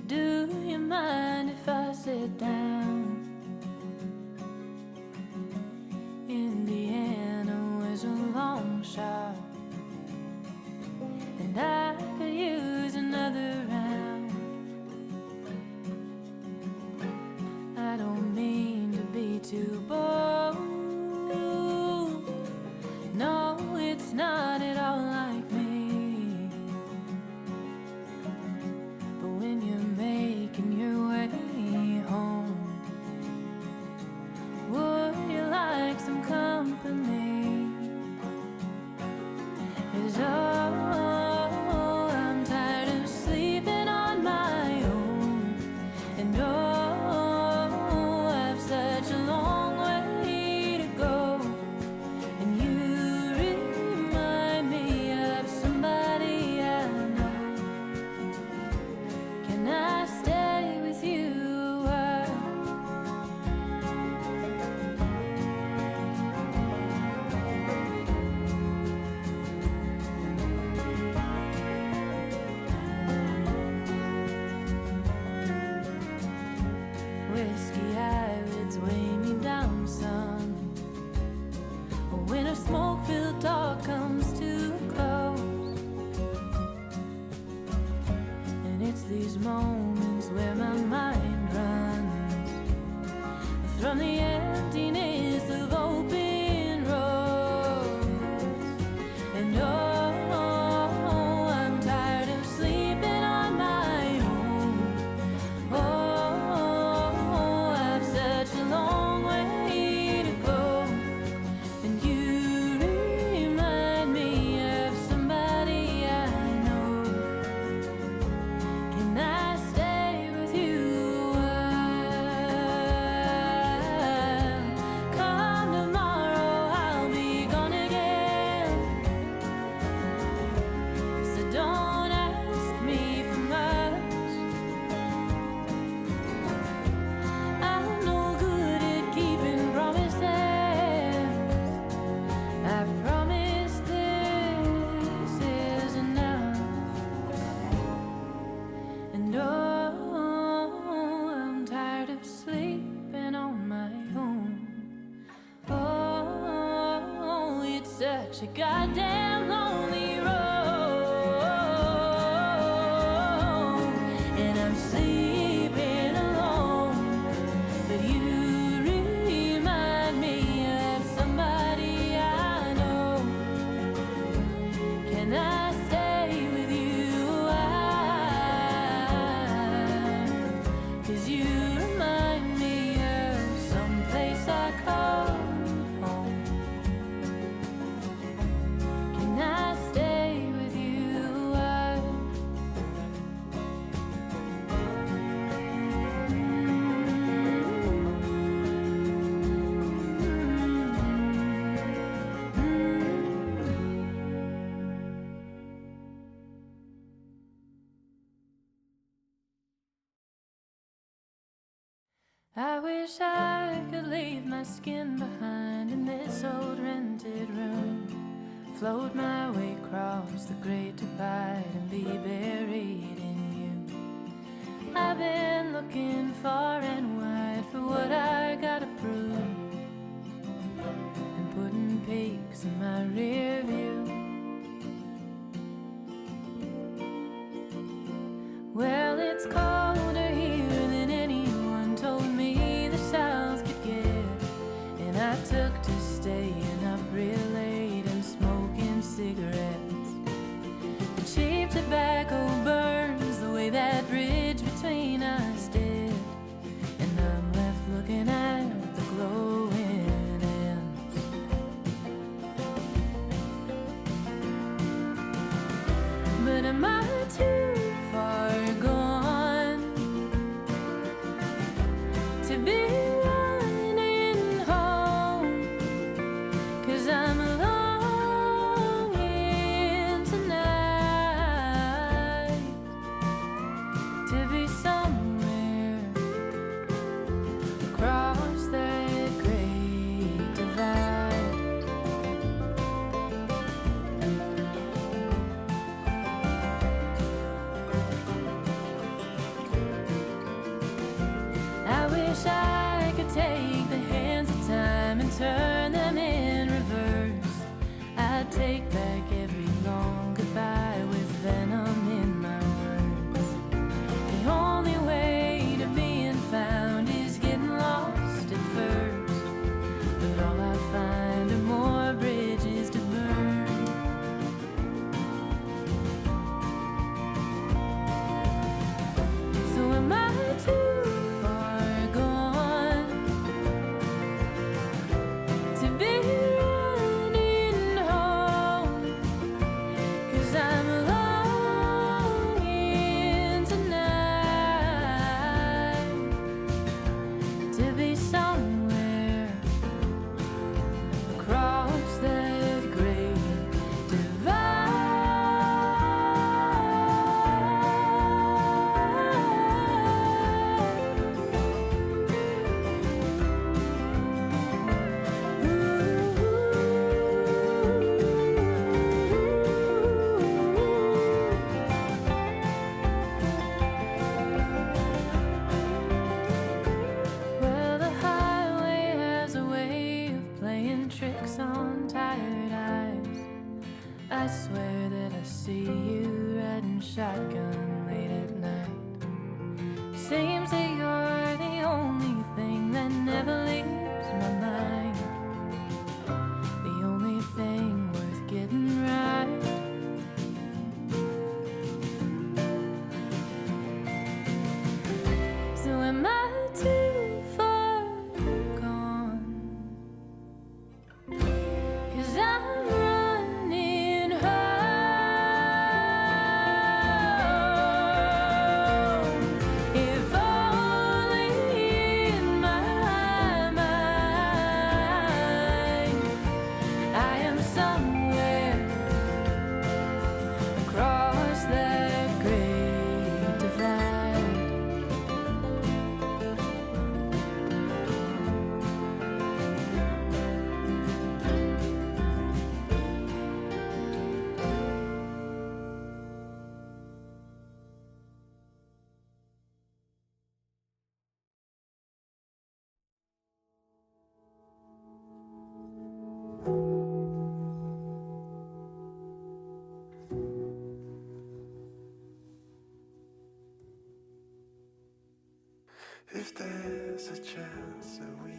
Do you mind if I sit down? Indiana was a long shot, and I could use another round. I don't mean to be too bold. No, it's not at all like me. But when you're making your way home, would you like some company? 'Cause I'm tired of sleeping on my own. And I've such a long way to go. And you remind me of somebody I know. Can I stay with you a while? Whiskey eyelids weigh me down some. When a smoke-filled talk comes too close, and it's these moments where my mind runs from the emptiness of open roads. And I'm tired of sleeping on my own. I've such a long way to go. And you remind me of somebody I know. Can I stay with you a while? Come tomorrow, I'll be gone again. So don't ask me for much. I'm no good at keeping promises. I promise this is enough. And I'm tired of sleeping on my own. Oh, it's such a goddamn lonely road. And I'm sleeping alone. But you remind me of somebody I know. Can I stay with you a while? 'Cause you remind me of someplace I call home. Can I stay with you a while? I wish I could leave my skin behind in this old rented room, float my way across the great divide and be buried in you. I've been looking far and wide for what I gotta prove, and putting peaks in my rear view. Well, it's colder here than anyone told me the South could get, and I took to staying up real late and smoking cigarettes. The cheap tobacco burns the way that bridge between us did, and I'm left looking at the glowing ends. But am I too far gone to be running home? 'Cause I'm longing tonight to be somewhere across that great divide. take the hands of time and turn them in reverse. I'd take back every long goodbye with venom in my words. The only way to being found is getting lost at first, but all I find are more bridges to burn. So am I too far gone to be running home? 'Cause I'm longing tonight to be somewhere across that great Well, the highway has a way of playing tricks on tired eyes. I swear that I see you riding shotgun late at night. Seems that you're the only thing that never leaves my mind, the only thing worth getting right. So am I too far gone? 'Cause I'm running home. If only in my mind I am somewhere across that great divide. If there's a chance that we